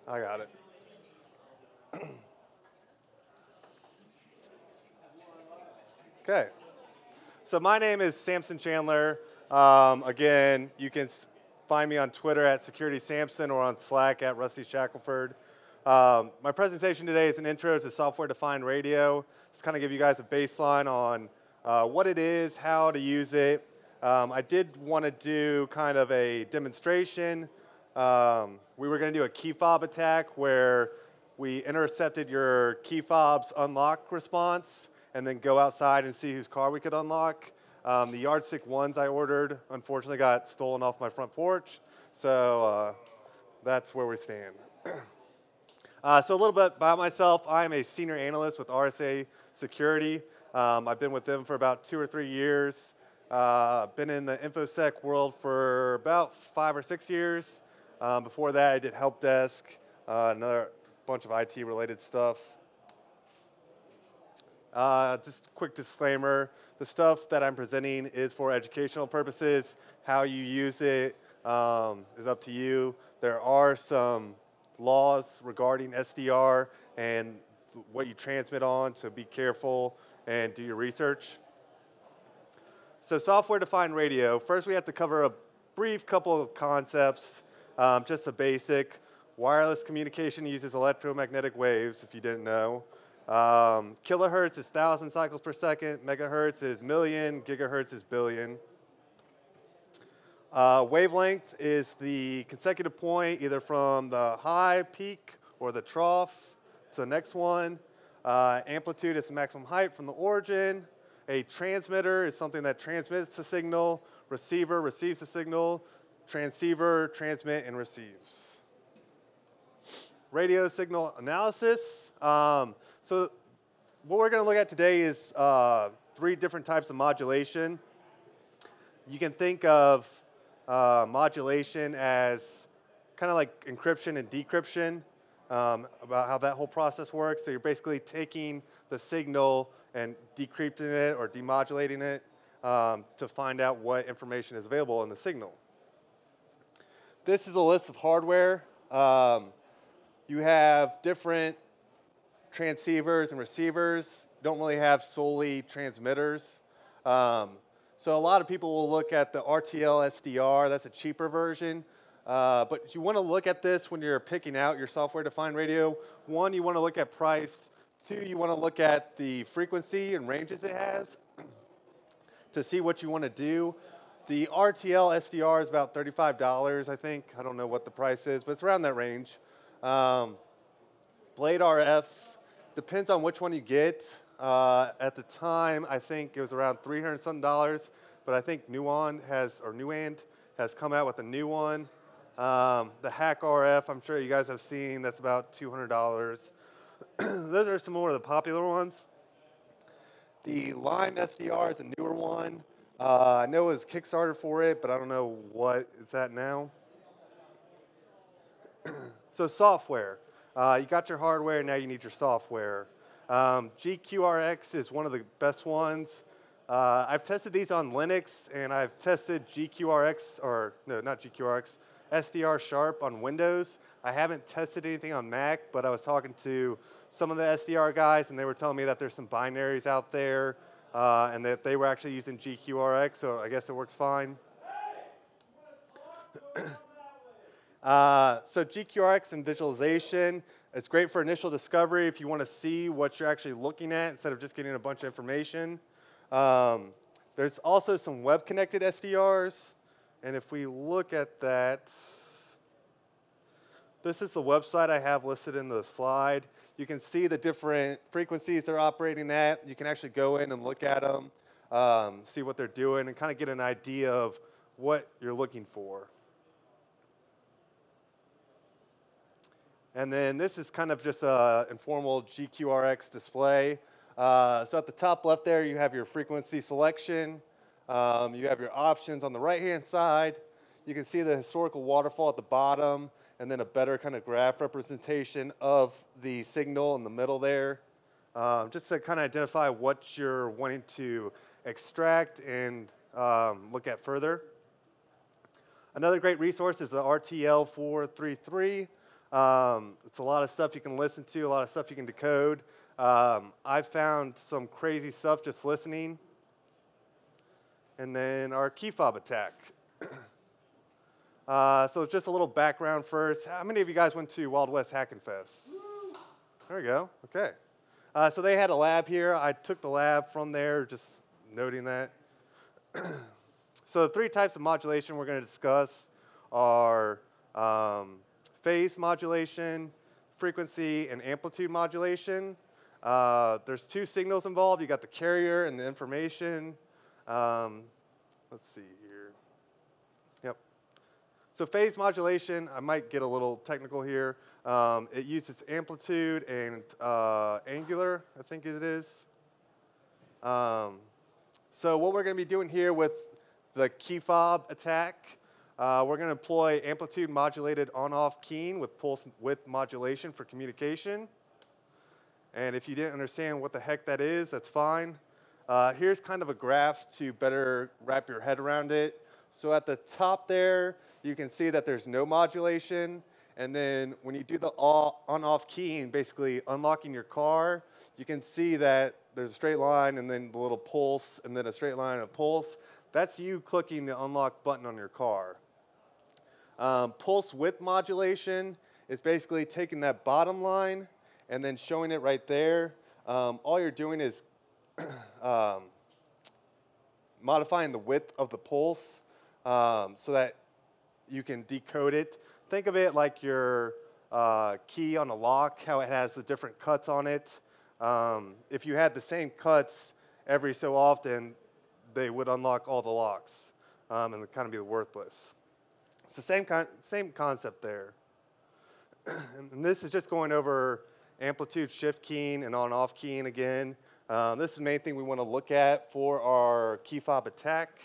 I got it. Okay. So my name is Sampson Chandler. Again, you can find me on Twitter at SecuritySampson or on Slack at Rusty Shackelford. My presentation today is an intro to software-defined radio. Just kind of give you guys a baseline on what it is, how to use it. I did want to do kind of a demonstration. We were going to do a key fob attack where we intercepted your key fob's unlock response and then go outside and see whose car we could unlock. The yardstick ones I ordered, unfortunately, got stolen off my front porch. So that's where we stand. So a little bit about myself. I'm a senior analyst with RSA Security. I've been with them for about 2 or 3 years. Been in the InfoSec world for about 5 or 6 years. Before that, I did help desk, another bunch of IT-related stuff. Just a quick disclaimer, the stuff that I'm presenting is for educational purposes. How you use it is up to you. There are some laws regarding SDR and what you transmit on, so be careful and do your research. So software-defined radio, first we have to cover a brief couple of concepts, just a basic. Wireless communication uses electromagnetic waves, if you didn't know. Kilohertz is 1,000 cycles per second, megahertz is million, gigahertz is billion. Wavelength is the consecutive point either from the high peak or the trough to the next one. Amplitude is the maximum height from the origin. A transmitter is something that transmits the signal. Receiver receives the signal. Transceiver transmit and receives. Radio signal analysis. So what we're going to look at today is 3 different types of modulation. You can think of modulation as kind of like encryption and decryption, about how that whole process works. So you're basically taking the signal and decrypting it or demodulating it to find out what information is available in the signal. This is a list of hardware. You have different transceivers and receivers. Don't really have solely transmitters. So a lot of people will look at the RTL SDR. That's a cheaper version. But you want to look at this when you're picking out your software-defined radio. 1, you want to look at price. 2, you want to look at the frequency and ranges it has to see what you want to do. The RTL SDR is about $35, I think. I don't know what the price is, but it's around that range. Blade RF depends on which one you get. At the time, I think it was around $300-something, but I think Nuand has come out with a new one. The Hack RF, I'm sure you guys have seen, that's about $200. Those are some more of the popular ones. The Lime SDR is a newer one. I know it was Kickstarter for it, but I don't know what it's at now. So software. You got your hardware, now you need your software. GQRX is one of the best ones. I've tested these on Linux, and I've tested GQRX, or no, not GQRX, SDR Sharp on Windows. I haven't tested anything on Mac, but I was talking to some of the SDR guys, and they were telling me that there's some binaries out there, and that they were actually using GQRX, so I guess it works fine. So GQRX and visualization, it's great for initial discovery if you want to see what you're actually looking at instead of just getting a bunch of information. There's also some web-connected SDRs, and if we look at that, this is the website I have listed in the slide. You can see the different frequencies they're operating at. You can actually go in and look at them, see what they're doing, and kind of get an idea of what you're looking for. And then this is kind of just an informal GQRX display. So at the top left there, you have your frequency selection. You have your options on the right-hand side. You can see the historical waterfall at the bottom, and then a better kind of graph representation of the signal in the middle there, just to kind of identify what you're wanting to extract and look at further. Another great resource is the RTL 433. It's a lot of stuff you can listen to, a lot of stuff you can decode. I've found some crazy stuff just listening. And then our key fob attack. So just a little background first. How many of you guys went to Wild West Hackin' Fest? There we go. Okay. So they had a lab here. I took the lab from there, just noting that. So the three types of modulation we're going to discuss are phase modulation, frequency, and amplitude modulation. There's two signals involved. You got the carrier and the information. Let's see here. Yep. So phase modulation, I might get a little technical here. It uses amplitude and angular, I think it is. So what we're going to be doing here with the key fob attack, we're going to employ amplitude modulated on-off keying with pulse width modulation for communication. And if you didn't understand what the heck that is, that's fine. Here's kind of a graph to better wrap your head around it. So at the top there, you can see that there's no modulation. And then when you do the on-off keying, basically unlocking your car, you can see that there's a straight line and then the little pulse and then a straight line and a pulse. That's you clicking the unlock button on your car. Pulse width modulation is basically taking that bottom line and then showing it right there. All you're doing is modifying the width of the pulse so that you can decode it. Think of it like your key on a lock, how it has the different cuts on it. If you had the same cuts every so often, they would unlock all the locks and it'd kind of be worthless. It's the same concept there. And this is just going over amplitude shift keying and on-off keying again. This is the main thing we want to look at for our key fob attack.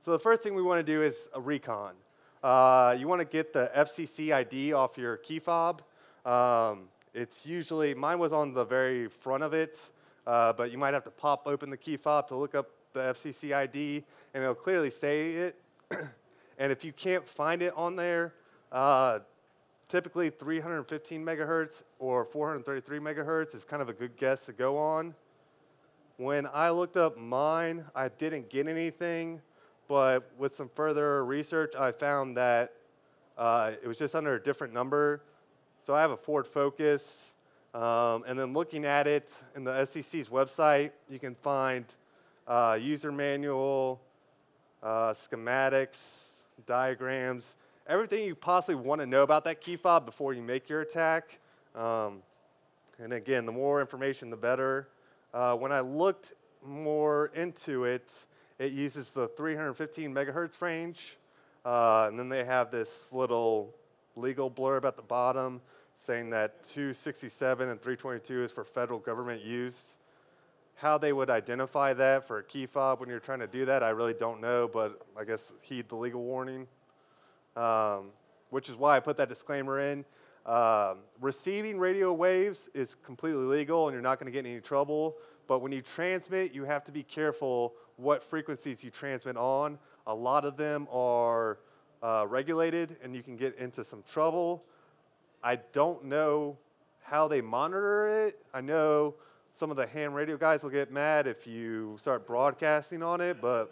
So the first thing we want to do is a recon. You want to get the FCC ID off your key fob. It's usually, mine was on the very front of it, but you might have to pop open the key fob to look up the FCC ID, and it'll clearly say it. And if you can't find it on there, typically 315 megahertz or 433 megahertz is kind of a good guess to go on. When I looked up mine, I didn't get anything, but with some further research, I found that it was just under a different number. So I have a Ford Focus, and then looking at it in the FCC's website, you can find user manual, schematics, diagrams, everything you possibly want to know about that key fob before you make your attack. And again, the more information, the better. When I looked more into it, it uses the 315 megahertz range. And then they have this little legal blurb at the bottom saying that 267 and 322 is for federal government use. How they would identify that for a key fob when you're trying to do that, I really don't know, but I guess heed the legal warning, which is why I put that disclaimer in. Receiving radio waves is completely legal and you're not going to get in any trouble, but when you transmit, you have to be careful what frequencies you transmit on. A lot of them are regulated and you can get into some trouble. I don't know how they monitor it. I know some of the ham radio guys will get mad if you start broadcasting on it, but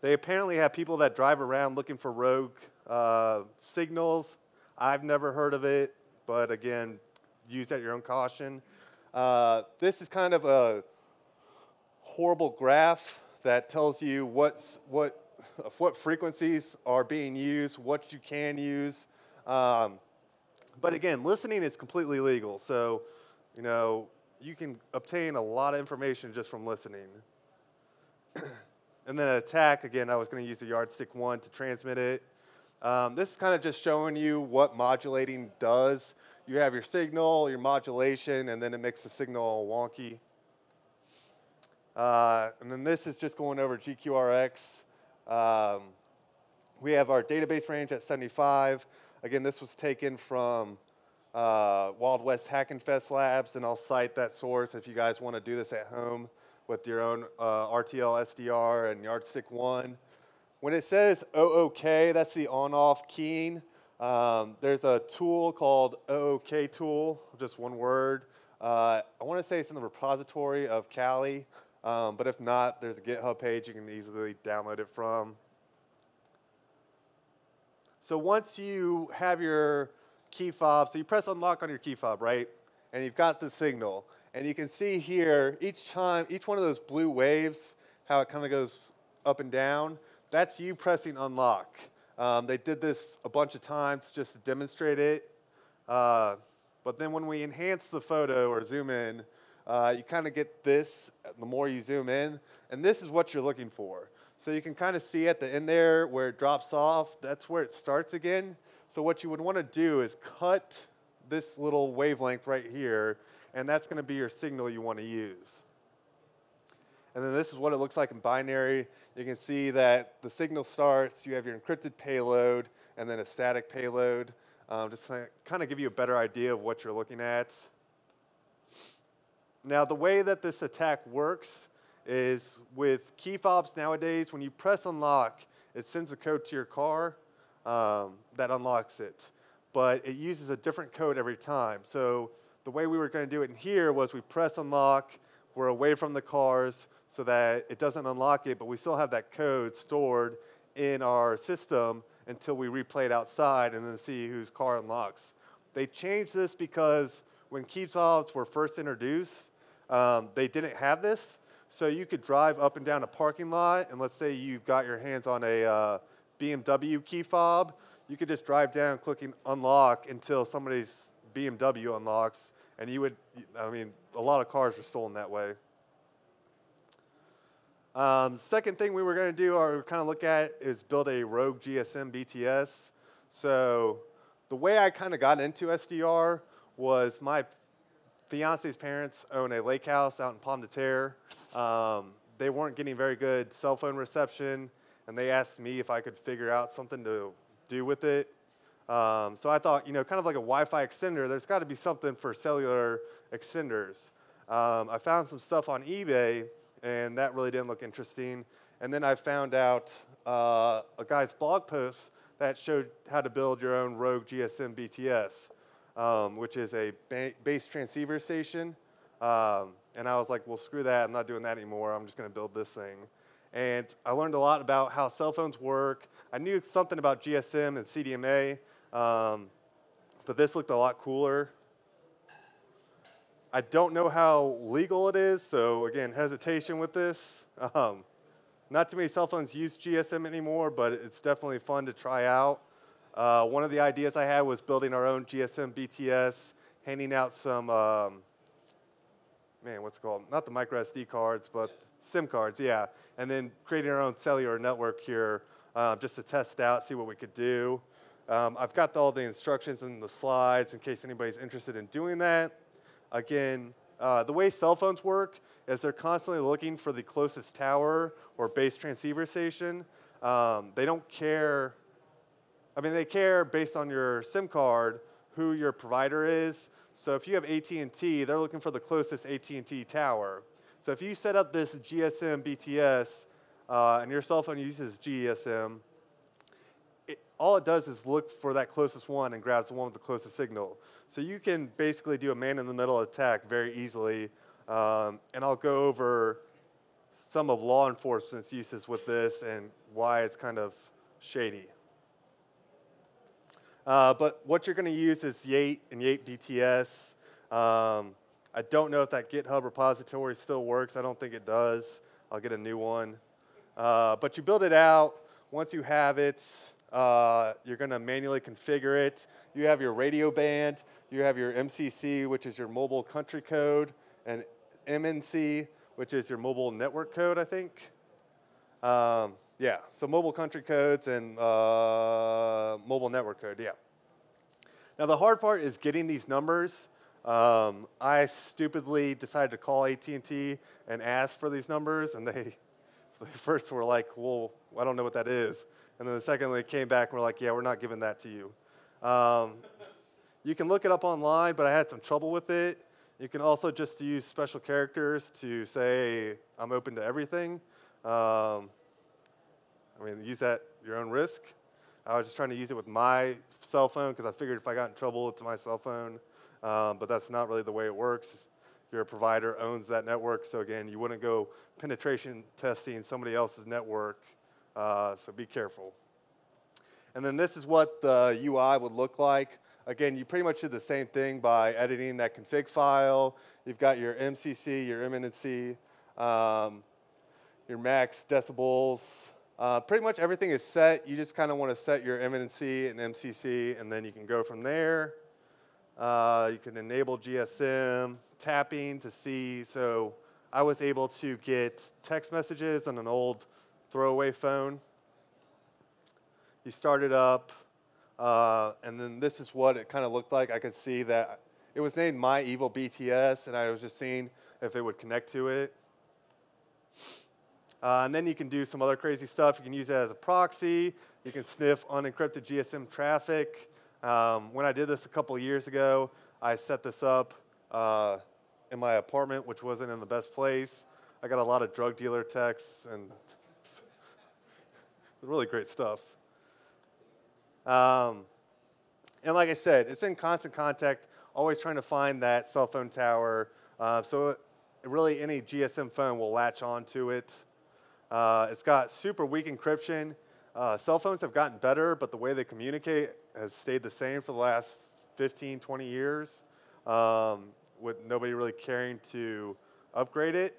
they apparently have people that drive around looking for rogue signals. I've never heard of it, but again, use at your own caution. This is kind of a horrible graph that tells you what frequencies are being used, what you can use. But again, listening is completely legal, so you know, you can obtain a lot of information just from listening. And then attack, again, I was going to use the yardstick 1 to transmit it. This is kind of just showing you what modulating does. You have your signal, your modulation, and then it makes the signal wonky. And then this is just going over GQRX. We have our database range at 75. Again, this was taken from Wild West Hackin' Fest labs, and I'll cite that source if you guys want to do this at home with your own RTL SDR and yardstick 1. When it says OOK, that's the on-off keying. There's a tool called OK tool, just one word. I want to say it's in the repository of Kali, but if not, there's a GitHub page you can easily download it from. So once you have your key fob, so you press unlock on your key fob, right? And you've got the signal. And you can see here, each one of those blue waves, how it kind of goes up and down, that's you pressing unlock. They did this a bunch of times just to demonstrate it. But then when we enhance the photo or zoom in, you kind of get this the more you zoom in. And this is what you're looking for. So you can kind of see at the end there where it drops off, that's where it starts again. So what you would want to do is cut this little wavelength right here, and that's going to be your signal you want to use. And then this is what it looks like in binary. You can see that the signal starts, you have your encrypted payload, and then a static payload. Just to kind of give you a better idea of what you're looking at. Now, the way that this attack works is with key fobs nowadays, when you press unlock, it sends a code to your car that unlocks it. But it uses a different code every time. So the way we were going to do it in here was we press unlock, we're away from the cars so that it doesn't unlock it, but we still have that code stored in our system until we replay it outside and then see whose car unlocks. They changed this because when key fobs were first introduced, they didn't have this. So you could drive up and down a parking lot, and let's say you got your hands on a BMW key fob. You could just drive down clicking unlock until somebody's BMW unlocks, and you would, I mean, a lot of cars were stolen that way. Second thing we were going to do or kind of look at is build a rogue GSM BTS. So the way I kind of got into SDR was my fiance's parents own a lake house out in Pomme de Terre. They weren't getting very good cell phone reception, and they asked me if I could figure out something to do with it. So I thought, kind of like a Wi-Fi extender, there's got to be something for cellular extenders. I found some stuff on eBay, and that really didn't look interesting. And then I found out a guy's blog post that showed how to build your own rogue GSM BTS, which is a base transceiver station. And I was like, well, screw that. I'm not doing that anymore. I'm just going to build this thing. And I learned a lot about how cell phones work. I knew something about GSM and CDMA, but this looked a lot cooler. I don't know how legal it is, so again, hesitation with this. Not too many cell phones use GSM anymore, but it's definitely fun to try out. One of the ideas I had was building our own GSM BTS, handing out some, what's it called? Not the micro SD cards, but SIM cards, yeah. And then creating our own cellular network here just to test out, see what we could do. I've got all the instructions in the slides in case anybody's interested in doing that. Again, the way cell phones work is they're constantly looking for the closest tower or base transceiver station. They don't care. I mean, they care based on your SIM card who your provider is. So if you have AT&T, they're looking for the closest AT&T tower. So if you set up this GSM BTS and your cell phone uses GSM, all it does is look for that closest one and grabs the one with the closest signal. So you can basically do a man-in-the-middle attack very easily. And I'll go over some of law enforcement's uses with this and why it's kind of shady. But what you're going to use is Yate and Yate BTS. I don't know if that GitHub repository still works. I don't think it does. I'll get a new one. But you build it out. Once you have it, you're going to manually configure it. You have your radio band. You have your MCC, which is your mobile country code, and MNC, which is your mobile network code, I think. Yeah, so mobile country codes and mobile network code, yeah. Now the hard part is getting these numbers. I stupidly decided to call AT&T and ask for these numbers, and they first were like, well, I don't know what that is. And then the second they came back and were like, yeah, we're not giving that to you. You can look it up online, but I had some trouble with it. You can also just use special characters to say, I'm open to everything. I mean, use that at your own risk. I was just trying to use it with my cell phone because I figured if I got in trouble, it's my cell phone. But that's not really the way it works. Your provider owns that network, so again, you wouldn't go penetration testing somebody else's network, so be careful. And then this is what the UI would look like. Again, you pretty much did the same thing by editing that config file. You've got your MCC, your imminency, your max decibels. Pretty much everything is set. You just kind of want to set your imminency and MCC, and then you can go from there. You can enable GSM, tapping to see. So I was able to get text messages on an old throwaway phone. You start it up, and then this is what it kind of looked like. I could see that it was named My Evil BTS, and I was just seeing if it would connect to it. And then you can do some other crazy stuff. You can use it as a proxy. You can sniff unencrypted GSM traffic. When I did this a couple of years ago, I set this up in my apartment, which wasn't in the best place. I got a lot of drug dealer texts, and really great stuff. And like I said, it's in constant contact, always trying to find that cell phone tower. So really any GSM phone will latch onto it. It's got super weak encryption. Cell phones have gotten better, but the way they communicate has stayed the same for the last 15, 20 years, with nobody really caring to upgrade it.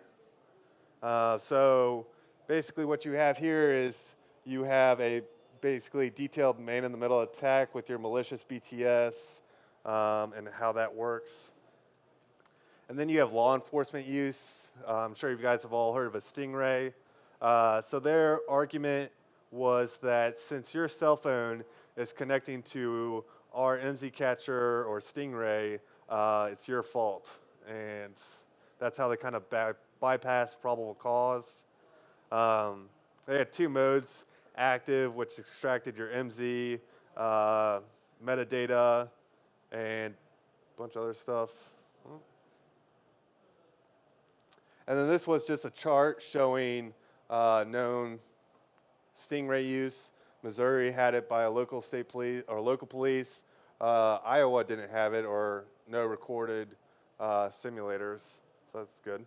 So basically what you have here is you have a basically detailed man-in-the-middle attack with your malicious BTS and how that works. And then you have law enforcement use. I'm sure you guys have all heard of a stingray. So their argument was that since your cell phone is connecting to our MZ catcher or stingray, it's your fault. And that's how they kind of bypass probable cause. They had two modes. Active, which extracted your MZ, metadata, and a bunch of other stuff. And then this was just a chart showing known stingray use. Missouri had it by a local state police or local police. Iowa didn't have it or no recorded simulators, so that's good.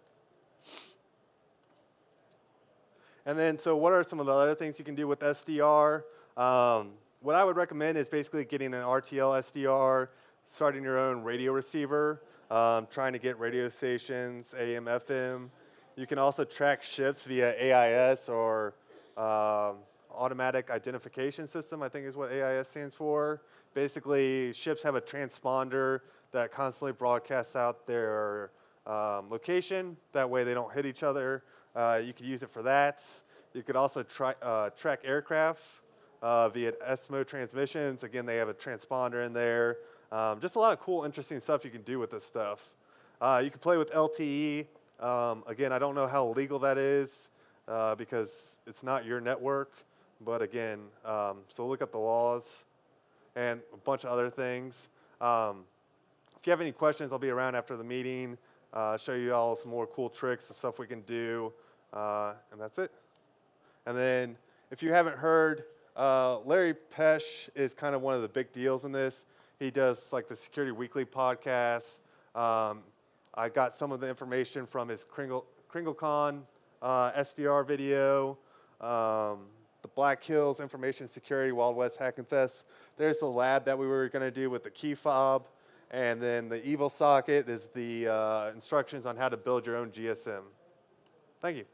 And then, so what are some of the other things you can do with SDR? What I would recommend is basically getting an RTL SDR, starting your own radio receiver, trying to get radio stations, AM, FM. You can also track ships via AIS or Automatic Identification System, I think is what AIS stands for. Basically, ships have a transponder that constantly broadcasts out their location. That way they don't hit each other. You could use it for that. You could also track aircraft via SMO transmissions. Again, they have a transponder in there. Just a lot of cool, interesting stuff you can do with this stuff. You can play with LTE. Again, I don't know how legal that is because it's not your network. But again, so look up the laws and a bunch of other things. If you have any questions, I'll be around after the meeting. Show you all some more cool tricks of stuff we can do, and that's it. And then, if you haven't heard, Larry Pesh is kind of one of the big deals in this. He does like the Security Weekly podcast. I got some of the information from his KringleCon SDR video, the Black Hills Information Security Wild West Hack and Fest. There's the lab that we were going to do with the key fob. And then the evil socket is the instructions on how to build your own GSM. Thank you.